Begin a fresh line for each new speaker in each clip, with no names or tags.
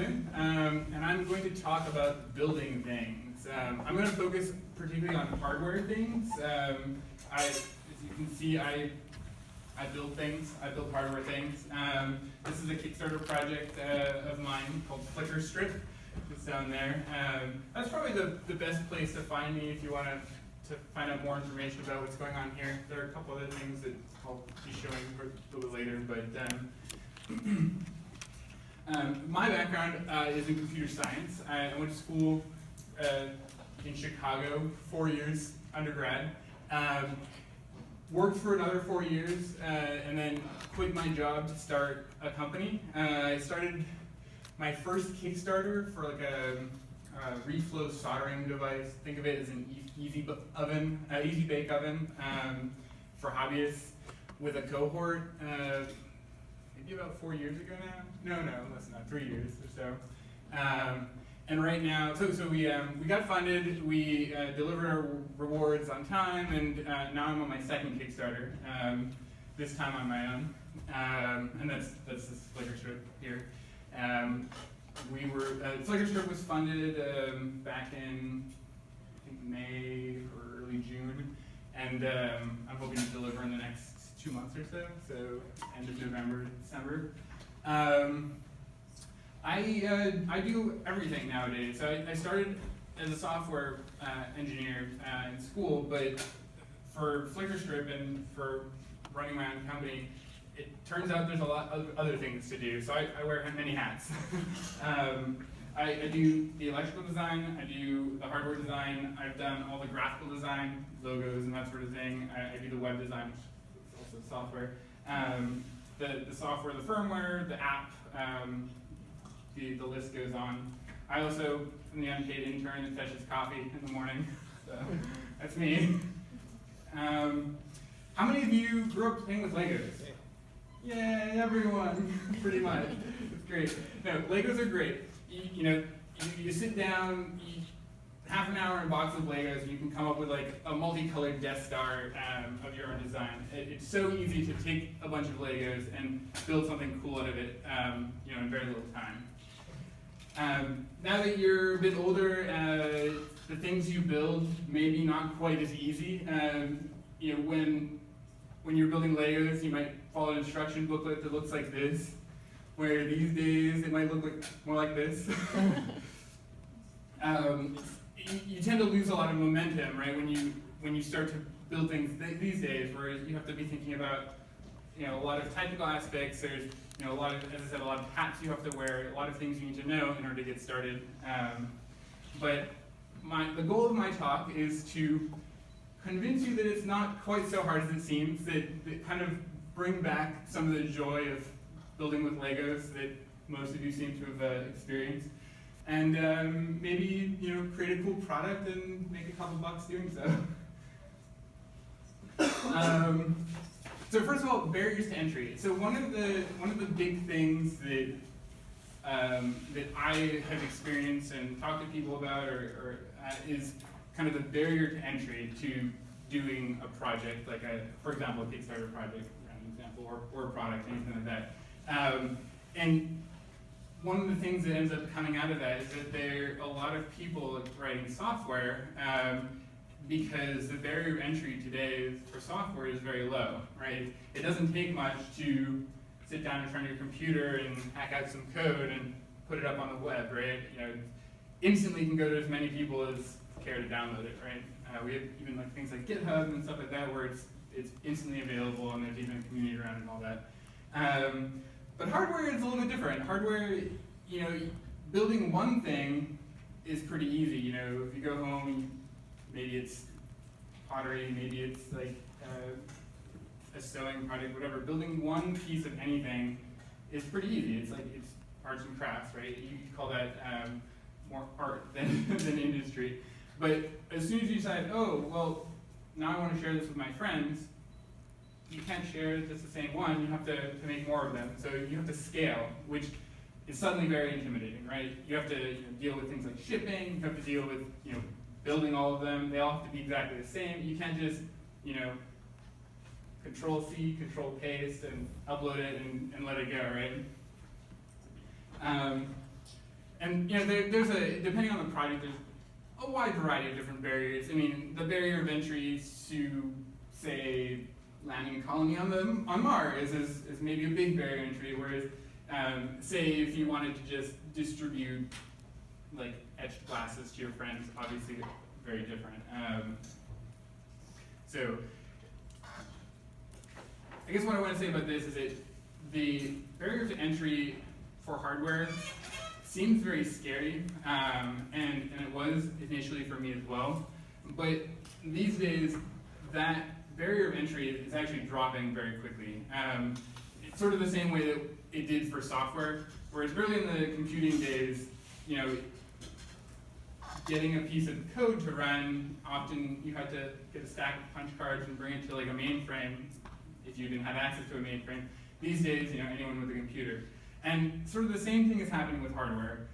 Julian, and I'm going to talk about building things. I'm going to focus particularly on hardware things. As you can see, I build things. I build hardware things. This is a Kickstarter project of mine called Flicker Strip. It's down there. That's probably the best place to find me if you want to find out more information about what's going on here. There are a couple other things that I'll be showing a little bit later, but my background is in computer science. I went to school in Chicago, 4 years undergrad. Worked for another 4 years, and then quit my job to start a company. I started my first Kickstarter for like a reflow soldering device. Think of it as an easy bake oven for hobbyists with a cohort. Maybe about 4 years ago now. No, less than that, 3 years or so. And right now, so we got funded. We delivered our rewards on time, and now I'm on my second Kickstarter. This time on my own, and that's this Flicker Strip here. Flicker Strip was funded back in I think May or early June, and I'm hoping to deliver in the next 2 months or so. So end of November, December. I do everything nowadays. So I started as a software engineer in school, but for Flicker Strip and for running my own company, it turns out there's a lot of other things to do. So I wear many hats. I do the electrical design, I do the hardware design, I've done all the graphical design, logos and that sort of thing. I do the web design, which is also software. The software, the firmware, the app, the list goes on. I also am the unpaid intern that fetches coffee in the morning, so that's me. How many of you grew up playing with Legos? Yay, everyone, pretty much. It's great. No, Legos are great. You sit down, half an hour in a box of Legos, and you can come up with like a multicolored Death Star of your own design. It's so easy to take a bunch of Legos and build something cool out of it, in very little time. Now that you're a bit older, the things you build maybe not quite as easy. When you're building Legos, you might follow an instruction booklet that looks like this, where these days it might look more like this. You tend to lose a lot of momentum, right? When you start to build things these days, where you have to be thinking about a lot of technical aspects. There's a lot of, as I said, a lot of hats you have to wear, a lot of things you need to know in order to get started. But the goal of my talk is to convince you that it's not quite so hard as it seems, that kind of bring back some of the joy of building with Legos that most of you seem to have experienced, and maybe create a cool product and make a couple bucks doing so. So first of all, barriers to entry. So one of the big things that I have experienced and talked to people about is kind of the barrier to entry to doing a project, like for example, a Kickstarter project, an example, or a product, anything like that. And one of the things that ends up coming out of that is that there are a lot of people writing software because the barrier to entry today for software is very low, right? It doesn't take much to sit down in front of your computer and hack out some code and put it up on the web, right? Instantly can go to as many people as care to download it, right? We have even like things like GitHub and stuff like that where it's instantly available and there's even a community around it and all that. But hardware is a little bit different. Hardware, building one thing is pretty easy. If you go home, maybe it's pottery, maybe it's like a sewing project, whatever. Building one piece of anything is pretty easy. It's arts and crafts, right? You could call that more art than industry. But as soon as you decide, oh, well, now I want to share this with my friends, you can't share just the same one. You have to make more of them. So you have to scale, which is suddenly very intimidating, right? You have to deal with things like shipping. You have to deal with building all of them. They all have to be exactly the same. You can't just Control-C, Control-Paste, and upload it and let it go, right? and you know, there's depending on the project, there's a wide variety of different barriers. I mean, the barrier of entry to, say, landing a colony on Mars is maybe a big barrier to entry, whereas, say, if you wanted to just distribute like etched glasses to your friends, obviously very different. So, I guess what I want to say about this is that the barrier to entry for hardware seems very scary, and it was initially for me as well. But these days, that barrier of entry is actually dropping very quickly. It's sort of the same way that it did for software, whereas early in the computing days, you know, getting a piece of code to run, often you had to get a stack of punch cards and bring it to like a mainframe if you didn't have access to a mainframe. These days, you know, anyone with a computer. And sort of the same thing is happening with hardware.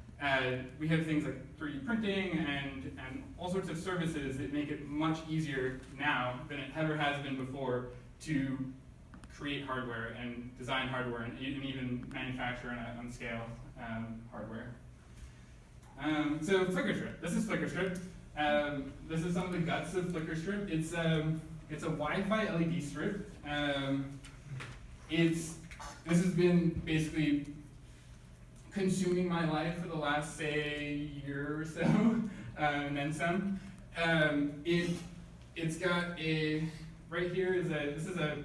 We have things like 3D printing and all sorts of services that make it much easier now than it ever has been before to create hardware and design hardware and even manufacture on scale hardware. So FlickerStrip. This is FlickerStrip. This is some of the guts of FlickerStrip. It's a Wi-Fi LED strip. This has been basically consuming my life for the last, say, year or so, and then some. It's got right here this is a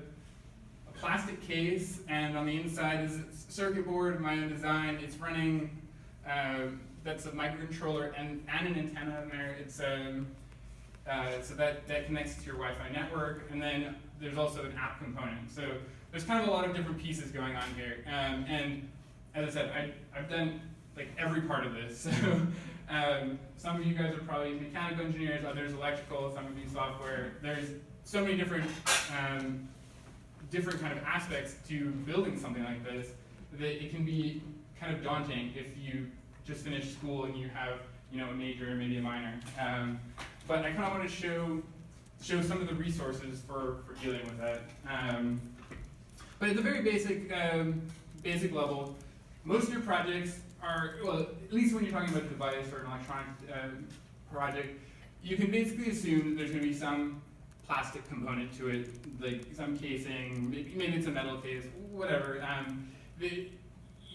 plastic case, and on the inside is a circuit board of my own design. It's running, that's a microcontroller and an antenna in there. It's so that connects to your Wi-Fi network, and then there's also an app component. So there's kind of a lot of different pieces going on here. And as I said, I've done like every part of this. So some of you guys are probably mechanical engineers, others electrical, some of you software. There's so many different different kind of aspects to building something like this that it can be kind of daunting if you just finished school and you have, you know, a major or maybe a minor. But I kind of want to show some of the resources for dealing with that. But at the very basic level, most of your projects are, well, at least when you're talking about a device or an electronic project, you can basically assume that there's going to be some plastic component to it, like some casing, maybe it's a metal case, whatever.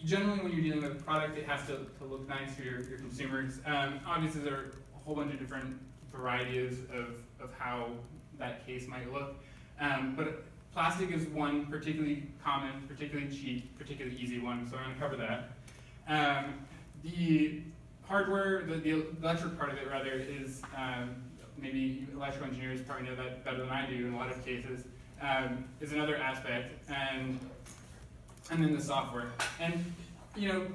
Generally, when you're dealing with a product, it has to look nice for your consumers. Obviously, there are a whole bunch of different varieties of how that case might look. But plastic is one particularly common, particularly cheap, particularly easy one, so I'm going to cover that. The hardware, the electric part of it rather, is maybe electrical engineers probably know that better than I do in a lot of cases, is another aspect, and then the software. And you know,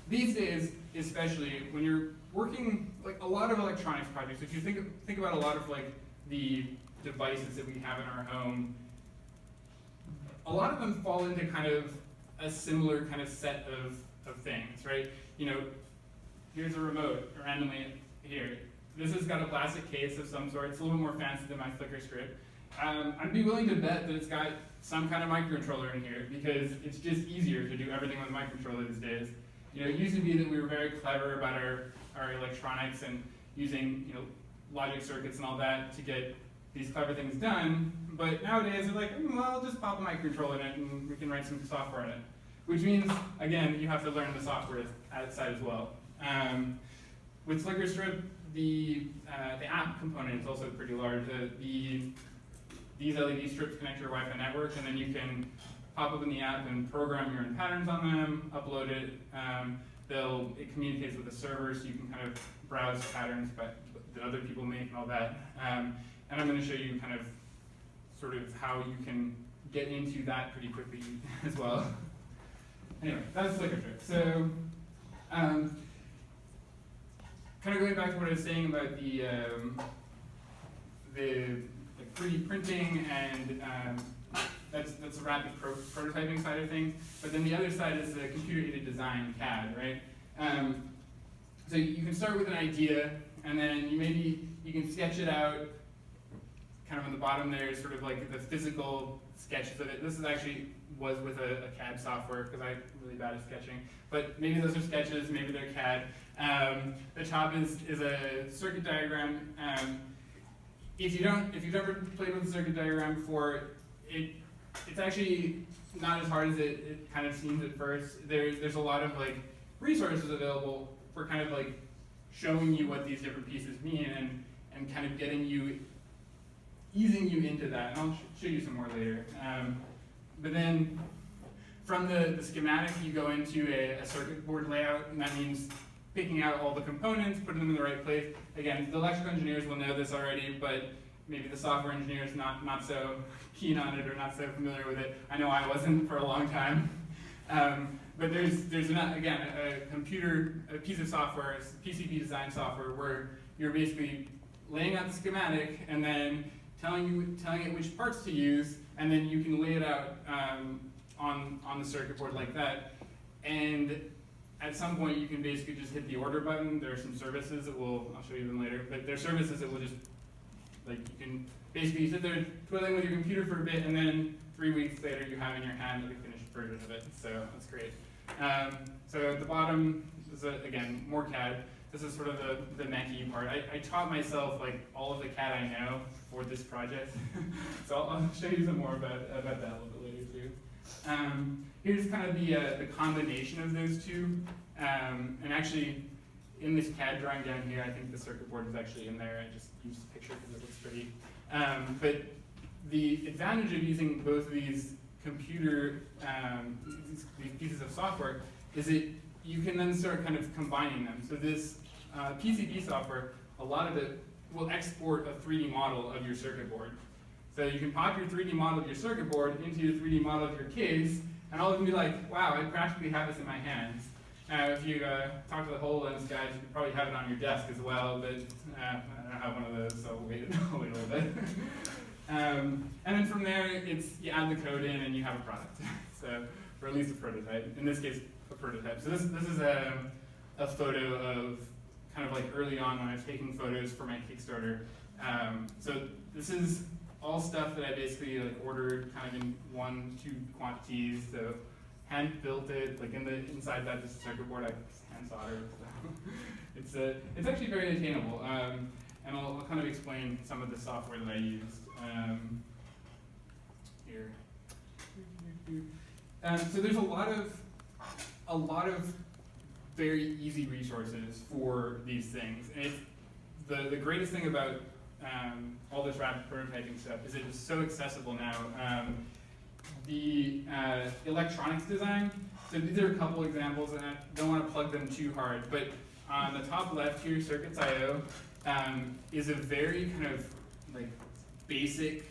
these days, especially when you're working like a lot of electronics projects, if you think about a lot of like the devices that we have in our home, a lot of them fall into kind of a similar kind of set of things, right? You know, here's a remote randomly here. This has got a plastic case of some sort. It's a little bit more fancy than my FlickerStrip. I'd be willing to bet that it's got some kind of microcontroller in here because it's just easier to do everything with a microcontroller these days. You know, it used to be that we were very clever about our electronics and using, you know, logic circuits and all that to get these clever things done, but nowadays they're like, well, I'll just pop a microcontroller in it and we can write some software in it. Which means, again, you have to learn the software side as well. With FlickerStrip, the app component is also pretty large. These LED strips connect to your Wi-Fi network, and then you can pop up in the app and program your own patterns on them, upload it. It communicates with the server, so you can kind of browse patterns that other people make and all that. And I'm going to show you kind of sort of how you can get into that pretty quickly as well. Anyway, that's FlickerStrip. So, kind of going back to what I was saying about the 3D printing and that's the rapid prototyping side of things. But then the other side is the computer-aided design, CAD, right? So you can start with an idea, and then you can sketch it out. Kind of on the bottom there is sort of like the physical sketches of it. This is actually was with a CAD software, because I'm really bad at sketching. But maybe those are sketches, maybe they're CAD. The top is a circuit diagram. If you've ever played with a circuit diagram before, it's actually not as hard as it kind of seems at first. There's a lot of like resources available for kind of like showing you what these different pieces mean and kind of easing you into that. And I'll show you some more later. But then from the schematic, you go into a circuit board layout, and that means picking out all the components, putting them in the right place. Again, the electrical engineers will know this already, but maybe the software engineers not so keen on it or not so familiar with it. I know I wasn't for a long time. But there's again, a piece of software, PCB design software, where you're basically laying out the schematic and then telling it which parts to use, and then you can lay it out on the circuit board like that. And at some point, you can basically just hit the order button. There are some services that I'll show you them later, but there are services that will just, like, you can basically sit there twiddling with your computer for a bit, and then 3 weeks later, you have in your hand the finished version of it. So that's great. So at the bottom is, again, more CAD. This is sort of the mechy part. I taught myself like all of the CAD I know for this project. So I'll show you some more about that a little bit later too. Here's kind of the combination of those two. And actually, in this CAD drawing down here, I think the circuit board is actually in there. I just used the picture because it looks pretty. But the advantage of using both of these these pieces of software is that you can then start kind of combining them. So this PCB software, a lot of it will export a 3D model of your circuit board. So you can pop your 3D model of your circuit board into your 3D model of your case, and all of them be like, wow, I practically have this in my hands. If you talk to the HoloLens guys, you can probably have it on your desk as well, but I don't have one of those, so wait a little bit. And then from there, you add the code in and you have a product. So, or at least a prototype. In this case, a prototype. So this is a photo of kind of like early on when I was taking photos for my Kickstarter. So this is all stuff that I basically like ordered kind of in 1-2 quantities. So hand built it, like inside that just circuit board I hand soldered. So it's actually very attainable. And I'll kind of explain some of the software that I used here. So there's a lot of very easy resources for these things. And the greatest thing about all this rapid prototyping stuff is it's so accessible now. The electronics design, so these are a couple examples, and I don't want to plug them too hard, but on the top left here, Circuits.io is a very kind of like basic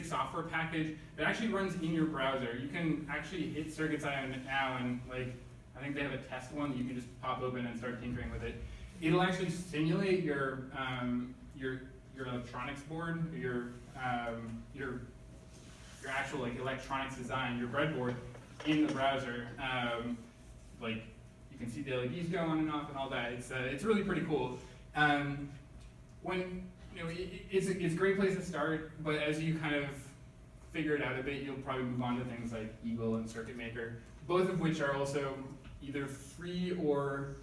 software package that actually runs in your browser. You can actually hit Circuits.io now, and like I think they have a test one that you can just pop open and start tinkering with it. It'll actually simulate your electronics board, your actual like electronics design, your breadboard in the browser. Like you can see the LEDs go on and off and all that. It's really pretty cool. It's a great place to start, but as you kind of figure it out a bit, you'll probably move on to things like Eagle and Circuit Maker, both of which are also either free or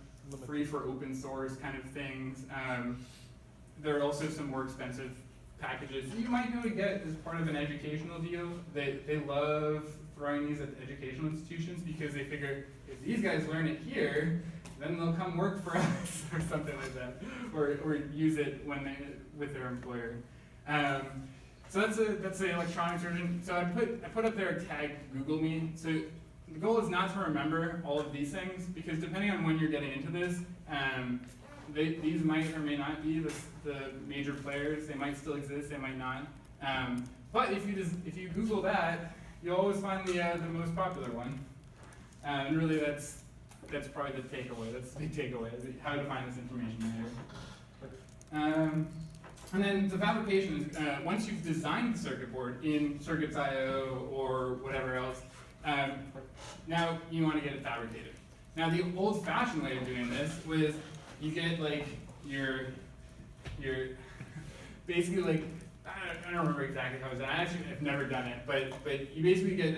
free for open source kind of things. There are also some more expensive packages that you might be able to get as part of an educational deal. They love throwing these at educational institutions because they figure if these guys learn it here, then they'll come work for us or something like that, or use it with their employer. So that's the electronics version. So I put up there a tag Google Me. So the goal is not to remember all of these things because depending on when you're getting into this, these might or may not be the major players. They might still exist. They might not. But if you Google that, you'll always find the most popular one. And really, that's probably the takeaway. That's the big takeaway: is how to find this information there. And then the fabrication is once you've designed the circuit board in Circuits.io or whatever else, now you want to get it fabricated. Now the old-fashioned way of doing this was you get like your basically like I don't remember exactly how it's done. I actually have never done it, but you basically get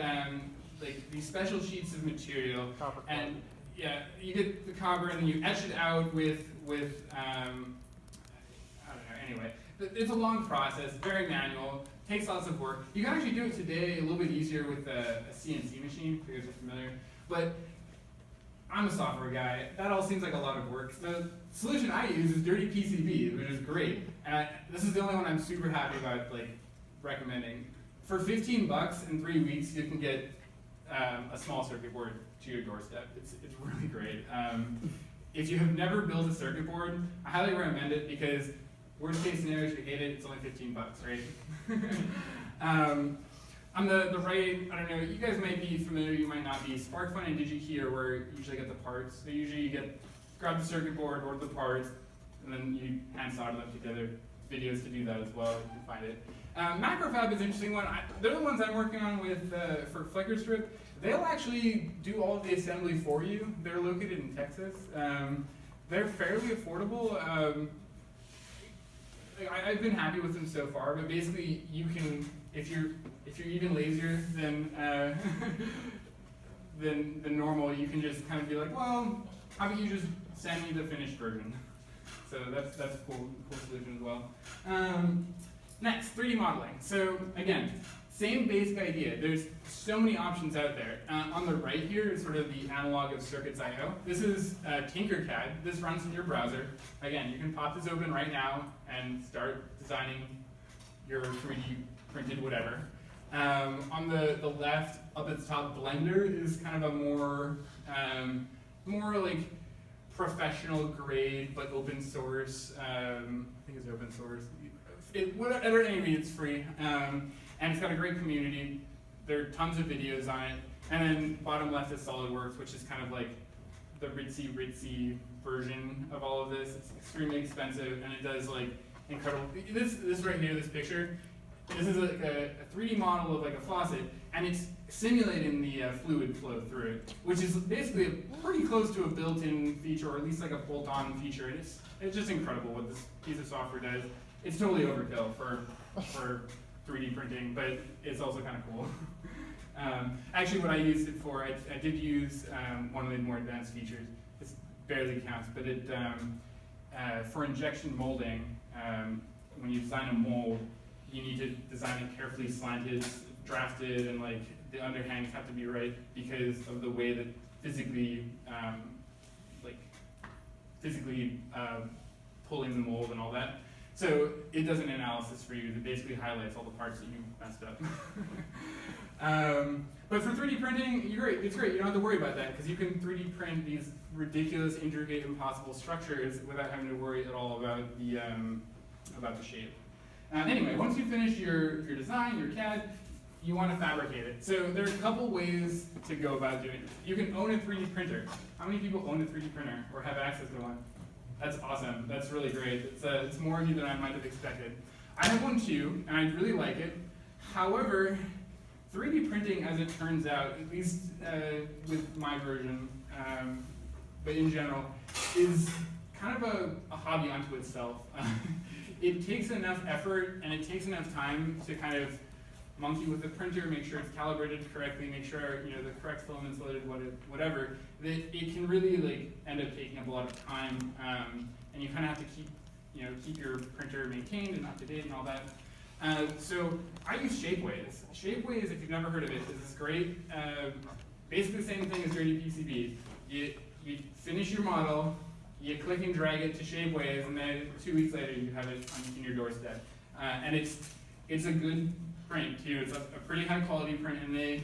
like these special sheets of material, and yeah, you get the copper and then you etch it out with I don't know. Anyway, it's a long process, very manual, takes lots of work. You can actually do it today a little bit easier with a CNC machine, if you guys are familiar. But I'm a software guy. That all seems like a lot of work. The solution I use is dirty PCB, which is great. And this is the only one I'm super happy about, like, recommending. For 15 bucks in 3 weeks, you can get a small circuit board to your doorstep. It's really great. If you have never built a circuit board, I highly recommend it because worst case scenario, if you hate it, it's only 15 bucks, right? On the right, I don't know, you guys might be familiar, you might not be. SparkFun and DigiKey are where you usually get the parts. So usually you grab the circuit board, order the parts, and then you hand solder them together. Videos to do that as well, you can find it. Macrofab is an interesting one. They're the ones I'm working on with for Flicker Strip. They'll actually do all of the assembly for you. They're located in Texas. They're fairly affordable. I've been happy with them so far, but basically you can, if you're even lazier than than normal, you can just kind of be like, well, how about you just send me the finished version? So that's a cool solution as well. Next, 3D modeling. So again, same basic idea. There's so many options out there. On the right here is sort of the analog of Circuits.io. This is Tinkercad. This runs in your browser. Again, you can pop this open right now and start designing your 3D printed whatever. On the left, up at the top, Blender is kind of a more like professional grade, but open source. I think it's open source. At any rate, it's free. And it's got a great community. There are tons of videos on it. And then bottom left is SolidWorks, which is kind of like the ritzy version of all of this. It's extremely expensive, and it does like incredible. This right here, this picture, this is like a 3D model of like a faucet, and it's simulating the fluid flow through it, which is basically pretty close to a built-in feature, or at least like a bolt-on feature. And it's just incredible what this piece of software does. It's totally overkill for 3D printing, but it's also kind of cool. Actually, what I used it for, I did use one of the more advanced features. This barely counts, but it for injection molding, when you design a mold, you need to design it carefully slanted, drafted, and like the underhangs have to be right because of the way that physically pulling the mold and all that. So it does an analysis for you that basically highlights all the parts that you messed up. But for 3D printing, it's great. You don't have to worry about that because you can 3D print these ridiculous, intricate, impossible structures without having to worry at all about the shape. Anyway, once you finish your design, your CAD, you want to fabricate it. So there are a couple ways to go about doing it. You can own a 3D printer. How many people own a 3D printer or have access to one? That's awesome. That's really great. It's more of you than I might have expected. I have one too, and I really like it. However, 3D printing, as it turns out, at least with my version, but in general, is kind of a hobby unto itself. It takes enough effort and it takes enough time to kind of monkey with the printer, make sure it's calibrated correctly, make sure the correct filament's loaded, whatever, that it can really like end up taking up a lot of time, and you kind of have to keep your printer maintained and up to date and all that. So I use Shapeways. Shapeways, if you've never heard of it, is this great, basically the same thing as dirty PCB. You finish your model, you click and drag it to Shapeways, and then 2 weeks later you have it in your doorstep. And it's a good print too. It's a pretty high quality print, and they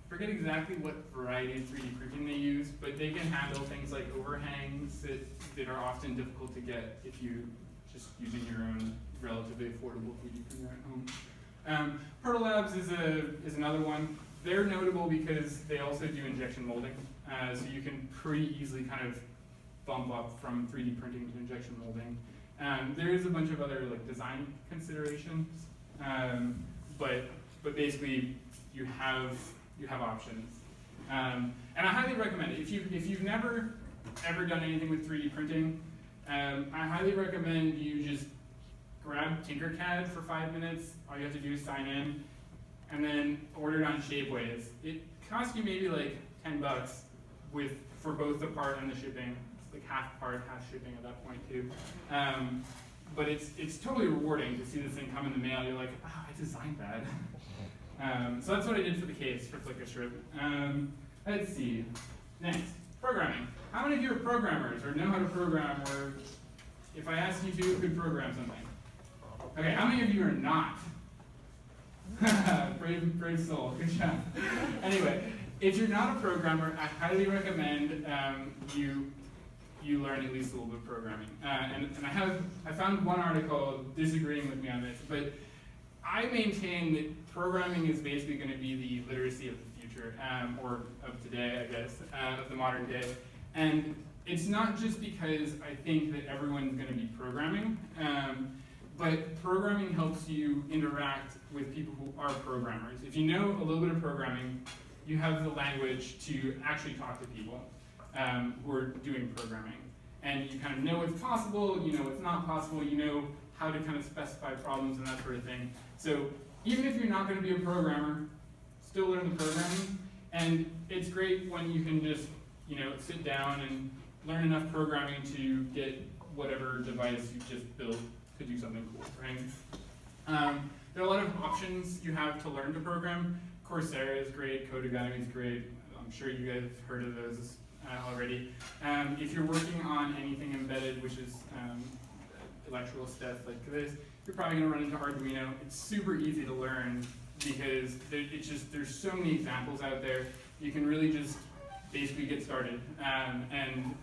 forget exactly what variety of 3D printing they use, but they can handle things like overhangs that are often difficult to get if you just using your own relatively affordable 3D printer at home. Proto Labs is another one. They're notable because they also do injection molding, so you can pretty easily kind of bump up from 3D printing to injection molding. There is a bunch of other like design considerations, but basically you have options. And I highly recommend it. If you've never ever done anything with 3D printing, I highly recommend you just grab Tinkercad for 5 minutes. All you have to do is sign in, and then order it on Shapeways. It costs you maybe like $10 for both the part and the shipping. It's like half part, half shipping at that point too. But it's totally rewarding to see this thing come in the mail. You're like, oh, I designed that. So that's what I did for the case for FlickerStrip. Let's see. Next, programming. How many of you are programmers or know how to program, or if I asked you to, could program something? Okay, how many of you are not? brave soul, good job. Anyway, if you're not a programmer, I highly recommend you learn at least a little bit of programming. And I found one article disagreeing with me on this, but I maintain that programming is basically going to be the literacy of the future, or of today, I guess, of the modern day. And it's not just because I think that everyone's going to be programming, but programming helps you interact with people who are programmers. If you know a little bit of programming, you have the language to actually talk to people who are doing programming. And you kind of know what's possible, you know what's not possible, you know how to kind of specify problems and that sort of thing. So even if you're not going to be a programmer, still learn the programming. And it's great when you can just, sit down and learn enough programming to get whatever device you just built to do something cool, right? There are a lot of options you have to learn to program. Coursera is great, Codecademy is great. I'm sure you guys have heard of those already. If you're working on anything embedded, which is electrical stuff like this, you're probably going to run into Arduino. It's super easy to learn because there's so many examples out there. You can really just basically get started and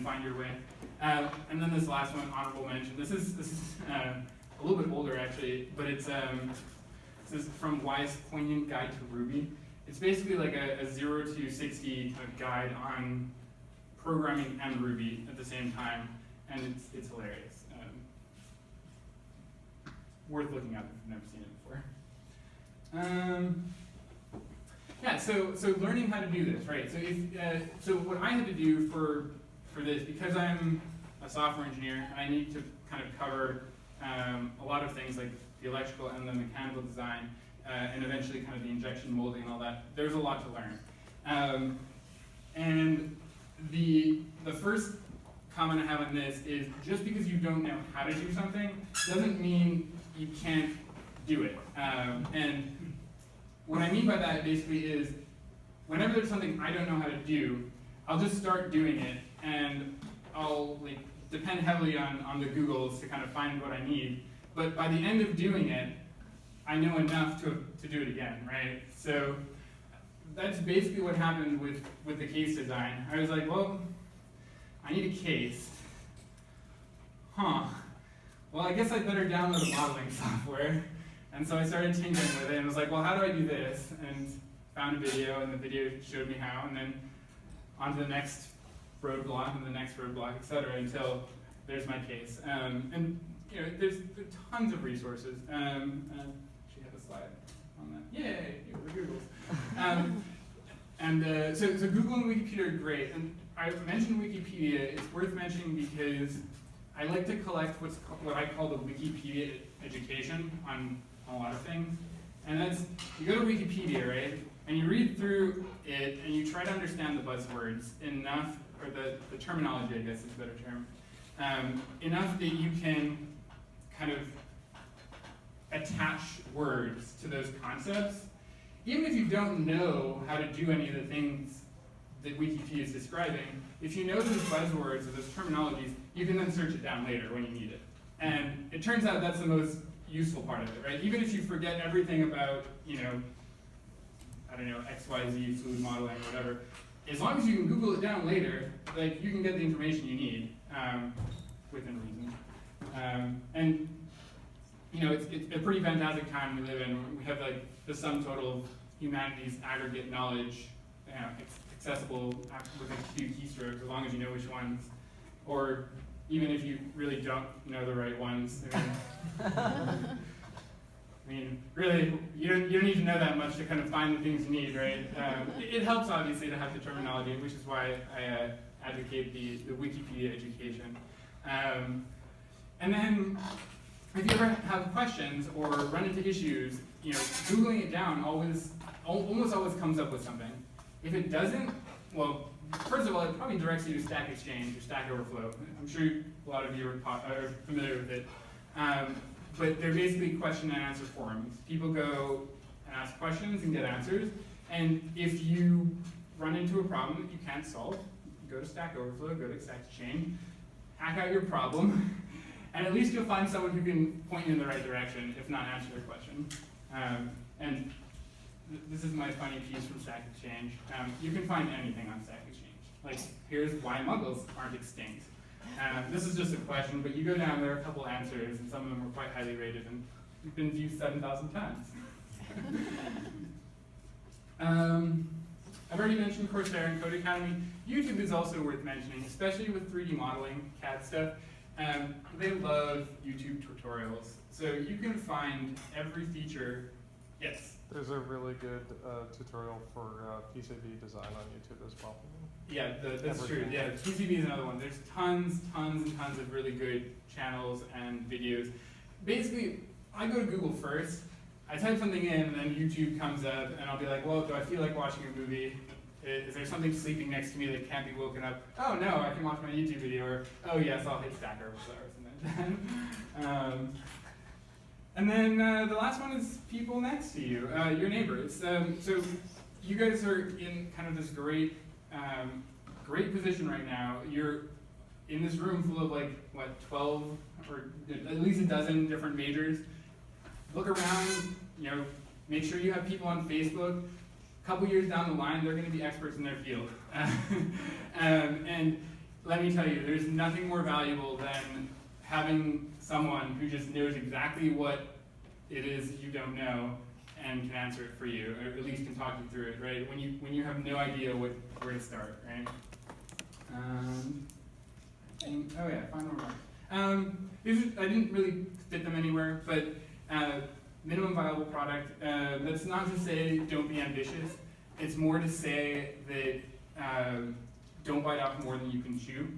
find your way. And then this last one, honorable mention. This is a little bit older actually, but this is from Wise Poignant Guide to Ruby. It's basically like a 0 to 60 kind of guide on programming and Ruby at the same time, and it's hilarious. Worth looking up if you've never seen it before. Yeah, so learning how to do this, right? So what I had to do for this, because I'm a software engineer, I need to kind of cover a lot of things like the electrical and the mechanical design, and eventually kind of the injection molding and all that. There's a lot to learn. And the first comment I have on this is just because you don't know how to do something doesn't mean you can't do it. And what I mean by that basically is whenever there's something I don't know how to do, I'll just start doing it, and I'll depend heavily on the Googles to kind of find what I need. But by the end of doing it, I know enough to do it again, right? So that's basically what happened with the case design. I was like, well, I need a case. Well, I guess I better download a modeling software. And so I started tinkering with it and was like, well, how do I do this? And found a video, and the video showed me how, and then on to the next roadblock and the next roadblock, et cetera, until there's my case. And there's tons of resources. She had a slide on that. Yay, the Googles. So Google and Wikipedia are great. And I mentioned Wikipedia. It's worth mentioning because I like to collect what I call the Wikipedia education on a lot of things. And that's, you go to Wikipedia, right? And you read through it, and you try to understand the buzzwords enough, or the terminology, I guess is a better term, enough that you can kind of attach words to those concepts. Even if you don't know how to do any of the things that Wikipedia is describing, if you know those buzzwords or those terminologies, you can then search it down later when you need it. And it turns out that's the most useful part of it, right? Even if you forget everything about, I don't know, XYZ, fluid modeling, or whatever, as long as you can Google it down later, you can get the information you need within reason. And it's a pretty fantastic time we live in. We have the sum total of humanity's aggregate knowledge, accessible with a few keystrokes, as long as you know which ones, or even if you really don't know the right ones. I mean, really, you don't need to know that much to kind of find the things you need, right? It helps, obviously, to have the terminology, which is why I advocate the Wikipedia education. And then if you ever have questions or run into issues, Googling it down almost always comes up with something. If it doesn't, well, first of all, it probably directs you to Stack Exchange or Stack Overflow. I'm sure a lot of you are familiar with it. But they're basically question and answer forums. People go and ask questions and get answers. And if you run into a problem that you can't solve, go to Stack Overflow, go to Stack Exchange, hack out your problem, and at least you'll find someone who can point you in the right direction, if not answer your question. And this is my funny piece from Stack Exchange. You can find anything on Stack Exchange. Like, here's why muggles aren't extinct. This is just a question, but you go down, there are a couple answers, and some of them are quite highly rated and been viewed 7,000 times. I've already mentioned Coursera and Code Academy. YouTube is also worth mentioning, especially with 3D modeling, CAD stuff. They love YouTube tutorials. So you can find every feature. Yes?
There's a really good tutorial for PCB design on YouTube as well.
Yeah, that's true. Yeah, PCB is another one. There's tons and tons of really good channels and videos. Basically, I go to Google first. I type something in, and then YouTube comes up, and I'll be like, well, do I feel like watching a movie? Is there something sleeping next to me that can't be woken up? Oh, no, I can watch my YouTube video. Or, oh, yes, I'll hit Stack Overflow or something. And then the last one is people next to you, your neighbors. So you guys are in kind of this great position right now. You're in this room full of 12 or at least a dozen different majors. Look around, make sure you have people on Facebook. A couple years down the line, they're going to be experts in their field. And let me tell you, there's nothing more valuable than having someone who just knows exactly what it is you don't know and can answer it for you, or at least can talk you through it, right? When you have no idea where to start, right? Oh yeah, final remarks. I didn't really fit them anywhere, but minimum viable product. That's not to say don't be ambitious. It's more to say that don't bite off more than you can chew.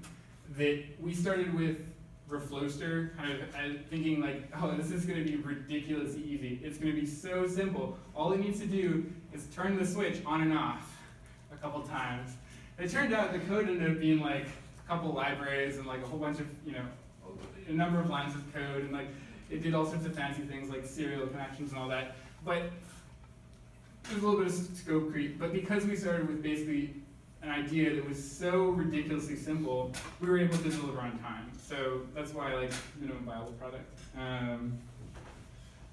That we started with Reflowster, kind of thinking like, oh, this is going to be ridiculously easy. It's going to be so simple. All it needs to do is turn the switch on and off a couple times. It turned out the code ended up being like a couple libraries and like a whole bunch of, a number of lines of code, and like it did all sorts of fancy things like serial connections and all that. But there's a little bit of scope creep. But because we started with basically an idea that was so ridiculously simple, we were able to deliver on time. So that's why I like minimum viable product.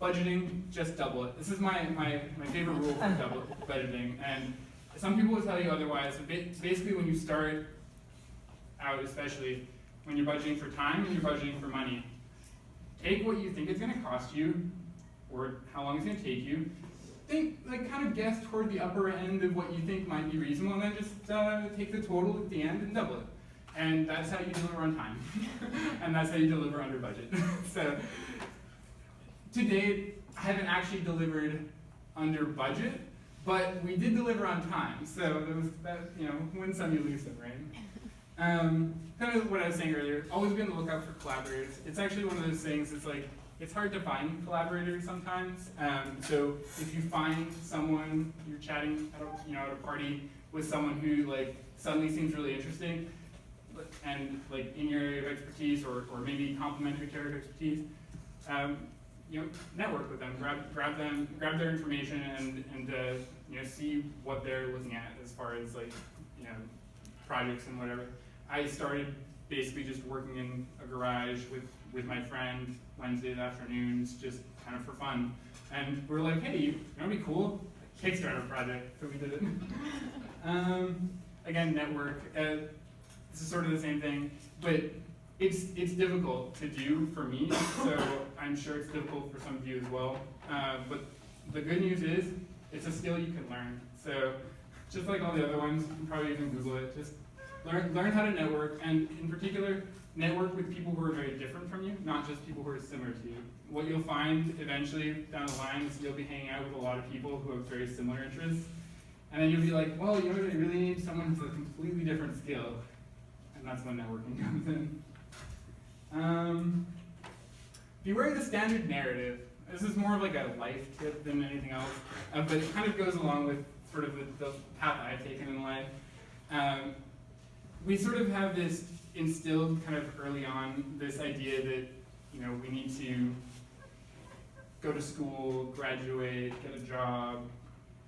Budgeting, just double it. This is my favorite rule for double budgeting. And some people will tell you otherwise. Basically, when you start out, especially when you're budgeting for time and you're budgeting for money, take what you think it's going to cost you, or how long it's going to take you. Think, kind of guess toward the upper end of what you think might be reasonable, and then just take the total at the end and double it. And that's how you deliver on time. And that's how you deliver under budget. So, to date, I haven't actually delivered under budget, but we did deliver on time. So there was that, win some, you lose some, right? Kind of what I was saying earlier, always be on the lookout for collaborators. It's actually one of those things, it's hard to find collaborators sometimes. So if you find someone, you're chatting at a party with someone who suddenly seems really interesting, and in your area of expertise, or maybe complementary to your expertise, network with them, grab their information, and see what they're looking at as far as projects and whatever. I started basically just working in a garage with my friend Wednesday afternoons, just kind of for fun. And we were like, hey, you know what'd be cool? Kickstarter project, so we did it. Again, network. This is sort of the same thing, but it's difficult to do for me, so I'm sure it's difficult for some of you as well. But the good news is, it's a skill you can learn. So just like all the other ones, you can probably even Google it. Just learn how to network, and in particular, network with people who are very different from you, not just people who are similar to you. What you'll find eventually down the line is you'll be hanging out with a lot of people who have very similar interests, and then you'll be like, well, I really need someone with a completely different skill, and that's when networking comes in. beware of the standard narrative. This is more of like a life tip than anything else, but it kind of goes along with sort of the path I've taken in life. We sort of have this instilled kind of early on, this idea that, you know, we need to go to school, graduate, get a job,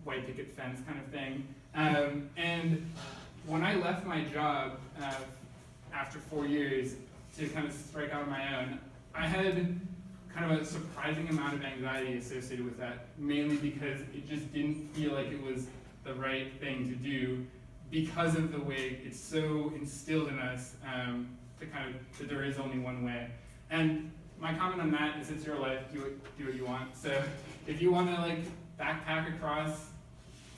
white picket fence kind of thing. And when I left my job after 4 years to kind of strike out on my own, I had kind of a surprising amount of anxiety associated with that, mainly because it just didn't feel like it was the right thing to do because of the way it's so instilled in us that there is only one way. And my comment on that is it's your life, do what you want. So if you want to like backpack across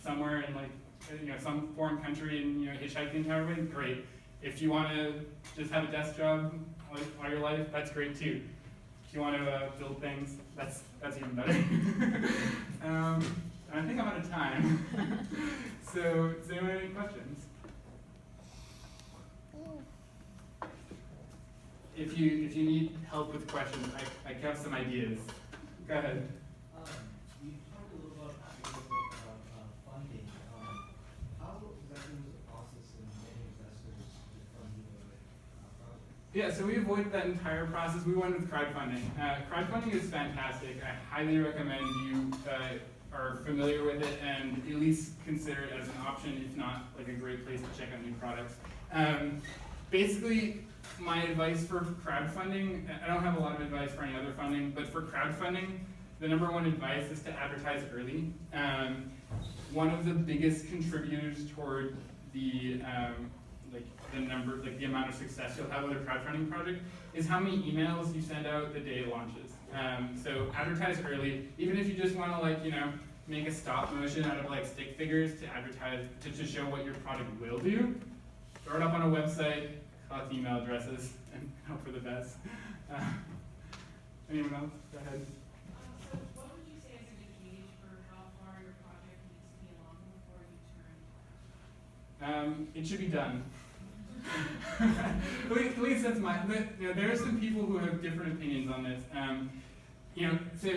somewhere in like, you know, some foreign country and, you know, hitchhike the entire way, great. If you want to just have a desk job all your life, that's great too. If you want to build things, that's even better. I think I'm out of time. So, does anyone have any questions? If you need help with questions, I have some ideas. Go ahead.
You talked a little about funding. How exactly was the process in getting investors to fund the project?
Yeah, so we avoided that entire process. We went with crowdfunding. Crowdfunding is fantastic. I highly recommend you are familiar with it and at least consider it as an option, if not like a great place to check out new products. Basically, my advice for crowdfunding, I don't have a lot of advice for any other funding, but for crowdfunding, the number one advice is to advertise early. One of the biggest contributors toward the the amount of success you'll have with a crowdfunding project is how many emails you send out the day it launches. So advertise early, even if you just want to like, you know, make a stop motion out of like stick figures to advertise, to show what your product will do. Throw it up on a website, collect email addresses, and hope for the best. Anyone else? Go ahead.
So what would you say is a good gauge for how far your project needs to be along before you turn?
It should be done. At least that's my. But, you know, there are some people who have different opinions on this. You know, so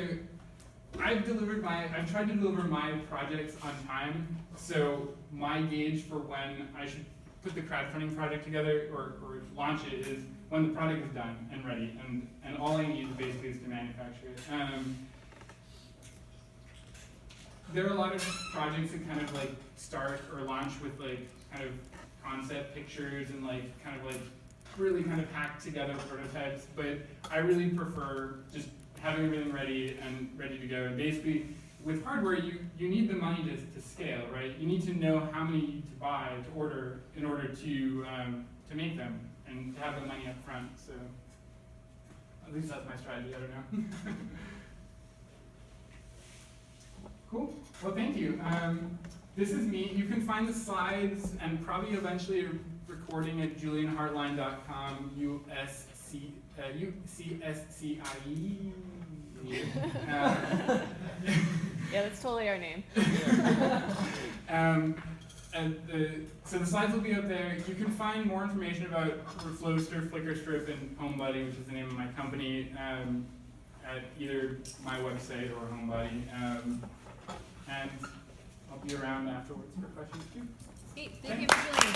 I've tried to deliver my projects on time. So my gauge for when I should put the crowdfunding project together or launch it is when the product is done and ready, and all I need basically is to manufacture it. There are a lot of projects that kind of like start or launch with like kind of concept pictures and like kind of like really kind of hacked together prototypes, but I really prefer just having everything ready to go. And basically, with hardware, you need the money to scale, right? You need to know how many you need to buy, to order, in order to make them, and to have the money up front. So at least that's my strategy, I don't know. Cool, well thank you. This is me. You can find the slides and probably eventually a recording at julianhartline.com, UCSCIE.
Yeah, that's totally our name.
So the slides will be up there. You can find more information about Flowster, FlickerStrip, and HomeBuddy, which is the name of my company, at either my website or HomeBuddy. And I'll be around afterwards for questions too.
Thank you for joining.